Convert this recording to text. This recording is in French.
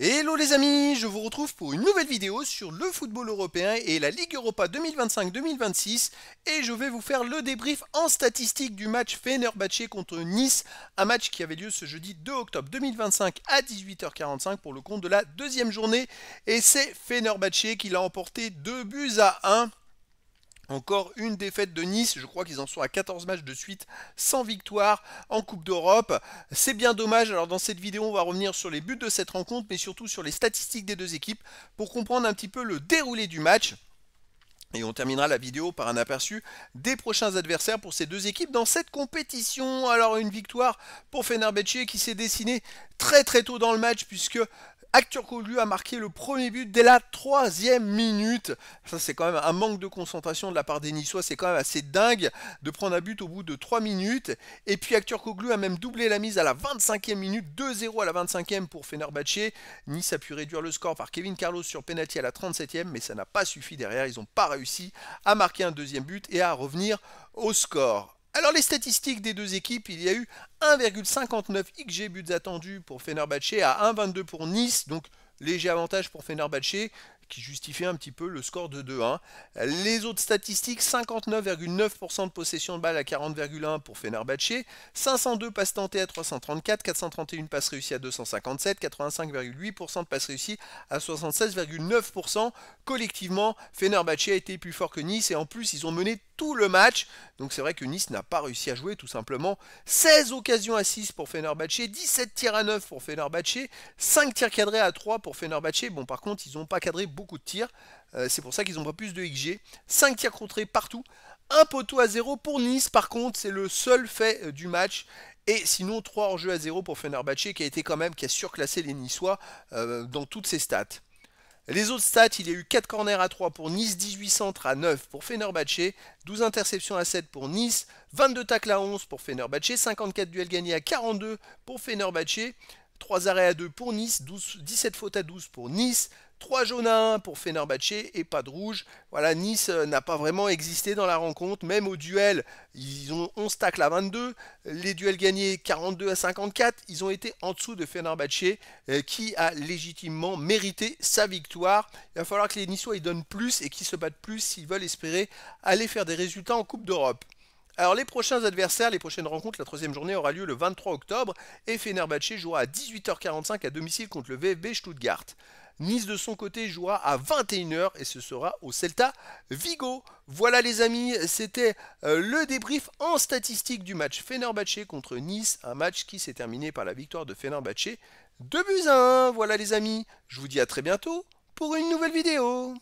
Hello les amis, je vous retrouve pour une nouvelle vidéo sur le football européen et la Ligue Europa 2025-2026 et je vais vous faire le débrief en statistique du match Fenerbahçe contre Nice, un match qui avait lieu ce jeudi 2 octobre 2025 à 18h45 pour le compte de la deuxième journée et c'est Fenerbahçe qui l'a emporté 2 buts à 1. Encore une défaite de Nice, je crois qu'ils en sont à 14 matchs de suite sans victoire en Coupe d'Europe. C'est bien dommage, alors dans cette vidéo on va revenir sur les buts de cette rencontre mais surtout sur les statistiques des deux équipes pour comprendre un petit peu le déroulé du match. Et on terminera la vidéo par un aperçu des prochains adversaires pour ces deux équipes dans cette compétition. Alors une victoire pour Fenerbahçe qui s'est dessinée très tôt dans le match puisque Aktürkoğlu a marqué le premier but dès la 3e minute. Ça c'est quand même un manque de concentration de la part des Niçois, c'est quand même assez dingue de prendre un but au bout de 3 minutes. Et puis Aktürkoğlu a même doublé la mise à la 25e minute, 2-0 à la 25e pour Fenerbahçe. Nice a pu réduire le score par Kevin Carlos sur penalty à la 37e, mais ça n'a pas suffi derrière, ils n'ont pas réussi à marquer un deuxième but et à revenir au score. Alors les statistiques des deux équipes, il y a eu 1,59 XG buts attendus pour Fenerbahçe à 1,22 pour Nice, donc léger avantage pour Fenerbahçe qui justifie un petit peu le score de 2-1. Les autres statistiques, 59,9% de possession de balle à 40,1 pour Fenerbahçe, 502 passes tentées à 334, 431 passes réussies à 257, 85,8% de passes réussies à 76,9%. Collectivement, Fenerbahçe a été plus fort que Nice et en plus ils ont mené tout le match. Donc c'est vrai que Nice n'a pas réussi à jouer tout simplement. 16 occasions à 6 pour Fenerbahçe, 17 tirs à 9 pour Fenerbahçe, 5 tirs cadrés à 3 pour Fenerbahçe. Bon par contre ils n'ont pas cadré beaucoup de tirs, c'est pour ça qu'ils n'ont pas plus de XG. 5 tirs contrés partout, un poteau à 0 pour Nice par contre, c'est le seul fait du match. Et sinon 3 hors-jeu à 0 pour Fenerbahçe qui a surclassé les Niçois dans toutes ses stats. Les autres stats, il y a eu 4 corners à 3 pour Nice, 18 centres à 9 pour Fenerbahçe, 12 interceptions à 7 pour Nice, 22 tacles à 11 pour Fenerbahçe, 54 duels gagnés à 42 pour Fenerbahçe, 3 arrêts à 2 pour Nice, 17 fautes à 12 pour Nice, 3 jaunes à 1 pour Fenerbahçe et pas de rouge. Voilà, Nice n'a pas vraiment existé dans la rencontre, même au duel, ils ont 11 tacles à 22, les duels gagnés 42 à 54, ils ont été en dessous de Fenerbahçe qui a légitimement mérité sa victoire. Il va falloir que les Niçois ils donnent plus et qu'ils se battent plus s'ils veulent espérer aller faire des résultats en Coupe d'Europe. Alors les prochains adversaires, les prochaines rencontres, la troisième journée aura lieu le 23 octobre et Fenerbahçe jouera à 18h45 à domicile contre le VfB Stuttgart. Nice de son côté jouera à 21h et ce sera au Celta Vigo. Voilà les amis, c'était le débrief en statistique du match Fenerbahçe contre Nice, un match qui s'est terminé par la victoire de Fenerbahçe 2 buts à 1. Voilà les amis, je vous dis à très bientôt pour une nouvelle vidéo.